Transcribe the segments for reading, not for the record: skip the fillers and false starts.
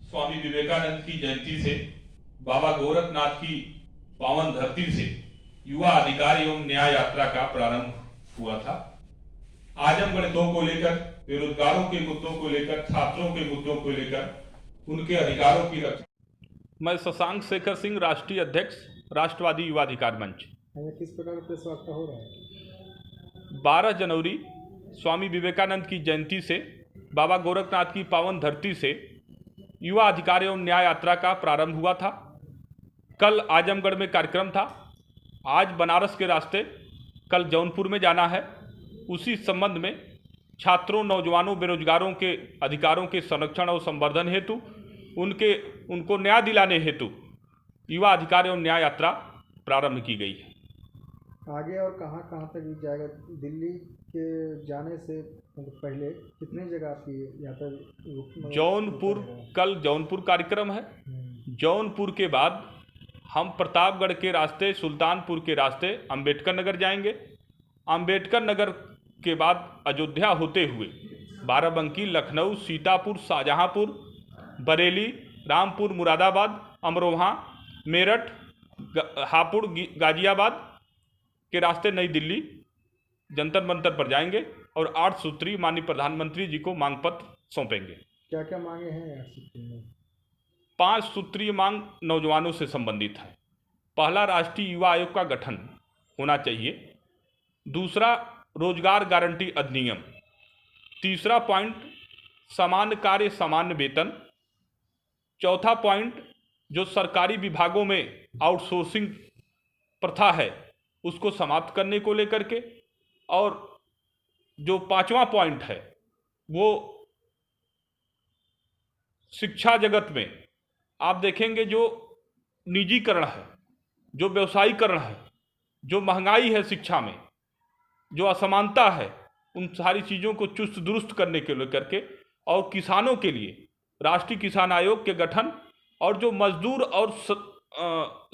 स्वामी विवेकानंद की जयंती से, बाबा गोरखनाथ की पावन धरती से युवा अधिकार एवं न्याय यात्रा का प्रारंभ हुआ था। आजमगढ़ हितों को लेकर, बेरोजगारों के मुद्दों को लेकर, छात्रों के मुद्दों को लेकर, उनके अधिकारों की रक्षा। मैं शशांक शेखर सिंह, राष्ट्रीय अध्यक्ष, राष्ट्रवादी युवा अधिकार मंच। किस प्रकार प्रेस वार्ता हो रहा है? 12 जनवरी स्वामी विवेकानंद की जयंती से, बाबा गोरखनाथ की पावन धरती से युवा अधिकार एवं न्याय यात्रा का प्रारंभ हुआ था। कल आजमगढ़ में कार्यक्रम था, आज बनारस के रास्ते, कल जौनपुर में जाना है। उसी संबंध में छात्रों, नौजवानों, बेरोजगारों के अधिकारों के संरक्षण और संवर्धन हेतु, उनको न्याय दिलाने हेतु युवा अधिकार एवं न्याय यात्रा प्रारंभ की गई है। आगे और कहाँ कहाँ तक जाएगा? दिल्ली के जाने से पहले कितनी जगह आपकी यात्रा? जौनपुर, कल जौनपुर कार्यक्रम है। जौनपुर के बाद हम प्रतापगढ़ के रास्ते, सुल्तानपुर के रास्ते अंबेडकर नगर जाएंगे। अंबेडकर नगर के बाद अयोध्या होते हुए बाराबंकी, लखनऊ, सीतापुर, शाहजहांपुर, बरेली, रामपुर, मुरादाबाद, अमरोहा, मेरठ, हापुड़, गाजियाबाद के रास्ते नई दिल्ली जंतर मंतर पर जाएंगे और 8 सूत्री माननीय प्रधानमंत्री जी को मांग पत्र सौंपेंगे। क्या क्या मांगे हैं? 5 सूत्रीय मांग नौजवानों से संबंधित है। पहला, राष्ट्रीय युवा आयोग का गठन होना चाहिए। दूसरा, रोजगार गारंटी अधिनियम। तीसरा पॉइंट, समान कार्य समान वेतन। चौथा पॉइंट, जो सरकारी विभागों में आउटसोर्सिंग प्रथा है उसको समाप्त करने को लेकर के। और जो 5वां पॉइंट है वो शिक्षा जगत में आप देखेंगे जो निजीकरण है, जो व्यवसायीकरण है, जो महंगाई है शिक्षा में, जो असमानता है, उन सारी चीज़ों को चुस्त दुरुस्त करने के लेकर के, और किसानों के लिए राष्ट्रीय किसान आयोग के गठन, और जो मजदूर और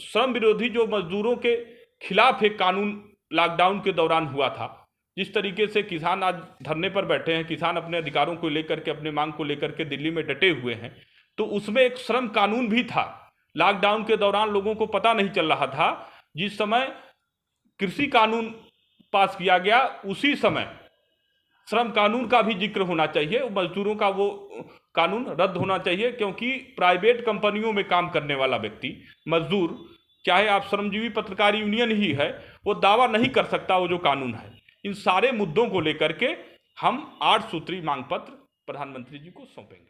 श्रम विरोधी जो मजदूरों के खिलाफ एक कानून लॉकडाउन के दौरान हुआ था, जिस तरीके से किसान आज धरने पर बैठे हैं, किसान अपने अधिकारों को लेकर के, अपने मांग को लेकर के दिल्ली में डटे हुए हैं, तो उसमें एक श्रम कानून भी था। लॉकडाउन के दौरान लोगों को पता नहीं चल रहा था, जिस समय कृषि कानून पास किया गया उसी समय श्रम कानून का भी जिक्र होना चाहिए। मजदूरों का वो कानून रद्द होना चाहिए, क्योंकि प्राइवेट कंपनियों में काम करने वाला व्यक्ति, मजदूर, चाहे आप श्रमजीवी पत्रकार यूनियन ही है, वो दावा नहीं कर सकता वो जो कानून है। इन सारे मुद्दों को लेकर के हम 8 सूत्री मांग पत्र प्रधानमंत्री जी को सौंपेंगे।